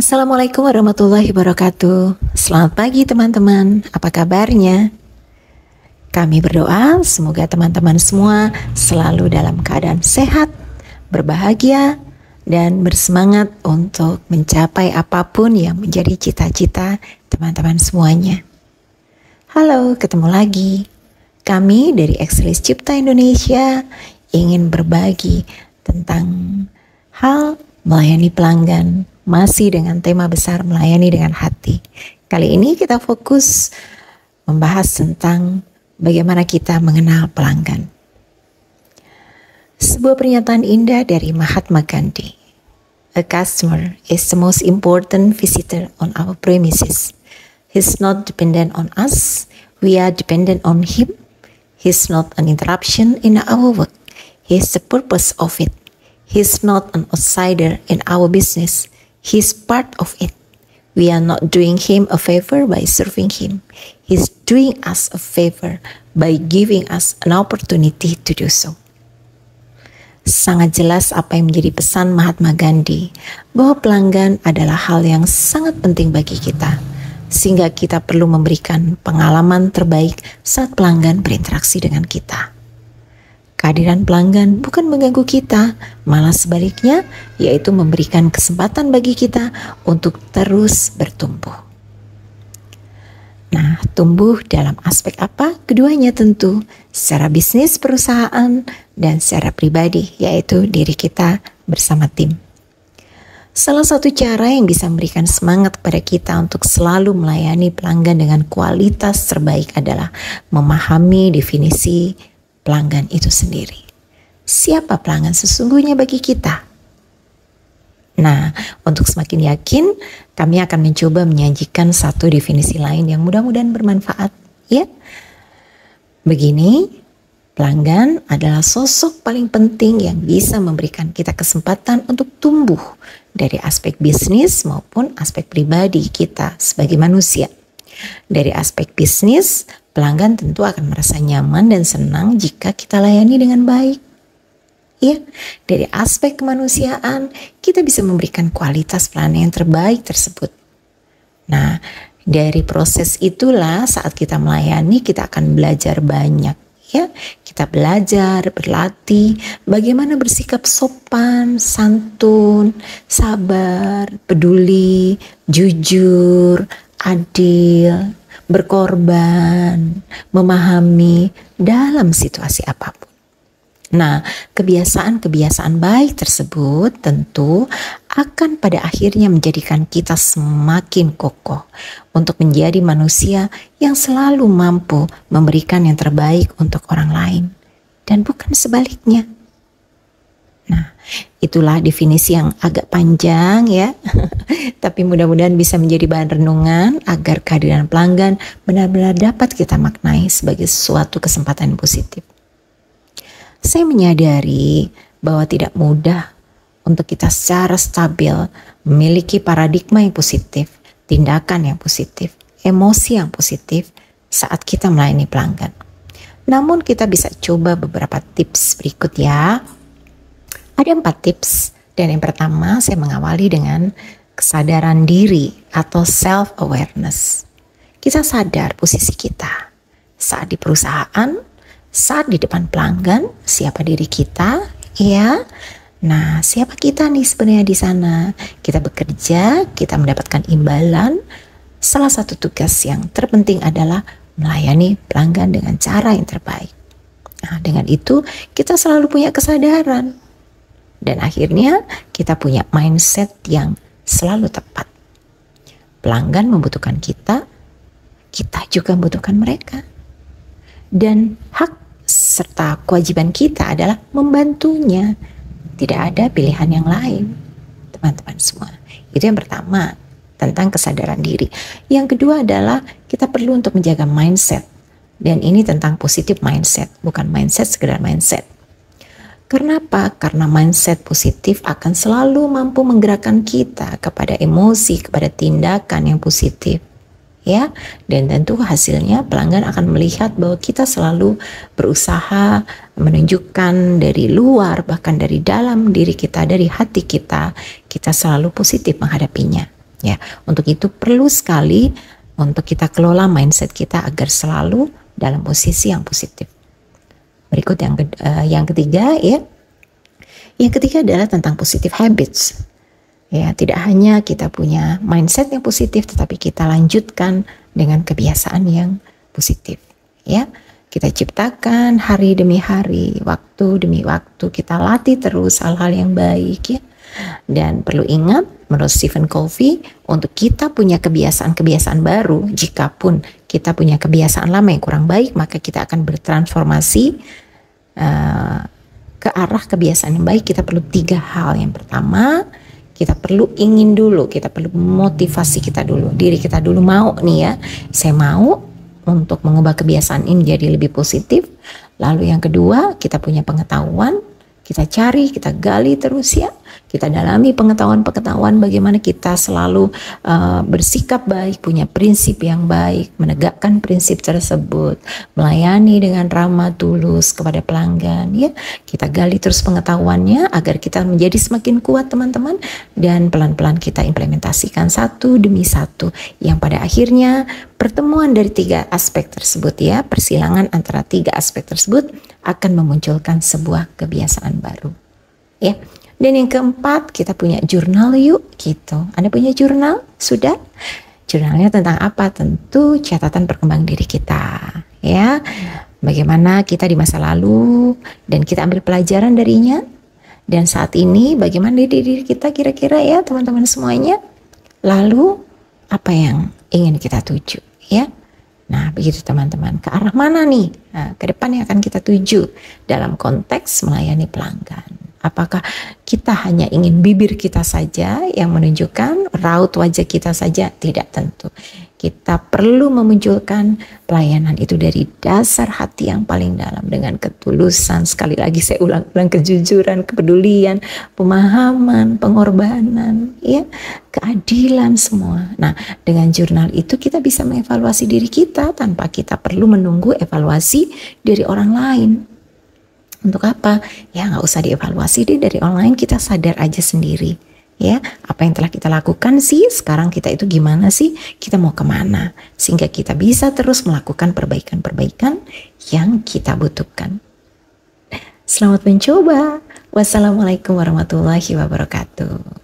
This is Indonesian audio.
Assalamualaikum warahmatullahi wabarakatuh. Selamat pagi teman-teman, apa kabarnya? Kami berdoa semoga teman-teman semua selalu dalam keadaan sehat, berbahagia, dan bersemangat untuk mencapai apapun yang menjadi cita-cita teman-teman semuanya. Halo, ketemu lagi. Kami dari Excelis Cipta Indonesia ingin berbagi tentang hal melayani pelanggan, masih dengan tema besar melayani dengan hati. Kali ini kita fokus membahas tentang bagaimana kita mengenal pelanggan. Sebuah pernyataan indah dari Mahatma Gandhi. A customer is the most important visitor on our premises. He's not dependent on us, we are dependent on him. He's not an interruption in our work, he's the purpose of it. He's not an outsider in our business, he's part of it. We are not doing him a favor by serving him. He's doing us a favor by giving us an opportunity to do so. Sangat jelas apa yang menjadi pesan Mahatma Gandhi, bahwa pelanggan adalah hal yang sangat penting bagi kita, sehingga kita perlu memberikan pengalaman terbaik saat pelanggan berinteraksi dengan kita. Kehadiran pelanggan bukan mengganggu kita, malah sebaliknya, yaitu memberikan kesempatan bagi kita untuk terus bertumbuh. Nah, tumbuh dalam aspek apa? Keduanya tentu, secara bisnis perusahaan dan secara pribadi, yaitu diri kita bersama tim. Salah satu cara yang bisa memberikan semangat kepada kita untuk selalu melayani pelanggan dengan kualitas terbaik adalah memahami definisi pelanggan itu sendiri. Siapa pelanggan sesungguhnya bagi kita? Nah, untuk semakin yakin, kami akan mencoba menyajikan satu definisi lain yang mudah-mudahan bermanfaat, ya. Begini, pelanggan adalah sosok paling penting yang bisa memberikan kita kesempatan untuk tumbuh dari aspek bisnis maupun aspek pribadi kita sebagai manusia. Dari aspek bisnis, pelanggan tentu akan merasa nyaman dan senang jika kita layani dengan baik. Ya, dari aspek kemanusiaan, kita bisa memberikan kualitas pelayanan yang terbaik tersebut. Nah, dari proses itulah saat kita melayani, kita akan belajar banyak. Ya, kita belajar, berlatih bagaimana bersikap sopan, santun, sabar, peduli, jujur, adil, berkorban, memahami dalam situasi apapun. Nah, kebiasaan-kebiasaan baik tersebut tentu akan pada akhirnya menjadikan kita semakin kokoh untuk menjadi manusia yang selalu mampu memberikan yang terbaik untuk orang lain dan bukan sebaliknya. Nah, itulah definisi yang agak panjang ya, tapi mudah-mudahan bisa menjadi bahan renungan agar kehadiran pelanggan benar-benar dapat kita maknai sebagai suatu kesempatan yang positif. Saya menyadari bahwa tidak mudah untuk kita secara stabil memiliki paradigma yang positif, tindakan yang positif, emosi yang positif saat kita melayani pelanggan. Namun kita bisa coba beberapa tips berikut ya. Ada 4 tips, dan yang pertama saya mengawali dengan kesadaran diri atau self-awareness. Kita sadar posisi kita saat di perusahaan, saat di depan pelanggan, siapa diri kita, ya. Nah, siapa kita nih sebenarnya di sana? Kita bekerja, kita mendapatkan imbalan. Salah satu tugas yang terpenting adalah melayani pelanggan dengan cara yang terbaik. Nah, dengan itu kita selalu punya kesadaran. Dan akhirnya kita punya mindset yang selalu tepat. Pelanggan membutuhkan kita, kita juga membutuhkan mereka. Dan hak serta kewajiban kita adalah membantunya. Tidak ada pilihan yang lain, teman-teman semua. Itu yang pertama, tentang kesadaran diri. Yang kedua adalah kita perlu untuk menjaga mindset. Dan ini tentang positif mindset, bukan mindset sekedar mindset. Karena apa? Karena mindset positif akan selalu mampu menggerakkan kita kepada emosi, kepada tindakan yang positif. Ya, dan tentu hasilnya pelanggan akan melihat bahwa kita selalu berusaha menunjukkan dari luar, bahkan dari dalam diri kita, dari hati kita, kita selalu positif menghadapinya. Ya, untuk itu perlu sekali untuk kita kelola mindset kita agar selalu dalam posisi yang positif. Berikut yang ketiga ya. Yang ketiga adalah tentang positive habits. Ya, tidak hanya kita punya mindset yang positif, tetapi kita lanjutkan dengan kebiasaan yang positif. Ya, kita ciptakan hari demi hari, waktu demi waktu, kita latih terus hal-hal yang baik ya. Dan perlu ingat, menurut Stephen Covey, untuk kita punya kebiasaan-kebiasaan baru, jikapun kita punya kebiasaan lama yang kurang baik, maka kita akan bertransformasi ke arah kebiasaan yang baik. Kita perlu 3 hal. Yang pertama, kita perlu ingin dulu, kita perlu motivasi kita dulu, diri kita dulu mau nih ya, saya mau untuk mengubah kebiasaan ini menjadi lebih positif. Lalu yang kedua, kita punya pengetahuan, kita cari, kita gali terus ya, kita dalami pengetahuan-pengetahuan bagaimana kita selalu bersikap baik, punya prinsip yang baik, menegakkan prinsip tersebut, melayani dengan ramah tulus kepada pelanggan ya. Kita gali terus pengetahuannya agar kita menjadi semakin kuat teman-teman, dan pelan-pelan kita implementasikan satu demi satu, yang pada akhirnya pertemuan dari 3 aspek tersebut ya, persilangan antara 3 aspek tersebut akan memunculkan sebuah kebiasaan baru ya. Dan yang keempat, kita punya jurnal yuk gitu. Anda punya jurnal? Sudah? Jurnalnya tentang apa? Tentu catatan perkembangan diri kita ya. Bagaimana kita di masa lalu dan kita ambil pelajaran darinya. Dan saat ini bagaimana diri kita kira-kira ya teman-teman semuanya. Lalu apa yang ingin kita tuju ya. Nah begitu teman-teman, ke arah mana nih ke depan yang akan kita tuju dalam konteks melayani pelanggan. Apakah kita hanya ingin bibir kita saja yang menunjukkan, raut wajah kita saja? Tidak, tentu. Kita perlu memunculkan pelayanan itu dari dasar hati yang paling dalam, dengan ketulusan, sekali lagi saya ulang-ulang, kejujuran, kepedulian, pemahaman, pengorbanan, ya, keadilan semua. Nah, dengan jurnal itu kita bisa mengevaluasi diri kita tanpa kita perlu menunggu evaluasi dari orang lain. Untuk apa? Ya nggak usah dievaluasi deh dari online, kita sadar aja sendiri. Ya, apa yang telah kita lakukan sih, sekarang kita itu gimana sih, kita mau kemana, sehingga kita bisa terus melakukan perbaikan-perbaikan yang kita butuhkan. Selamat mencoba. Wassalamualaikum warahmatullahi wabarakatuh.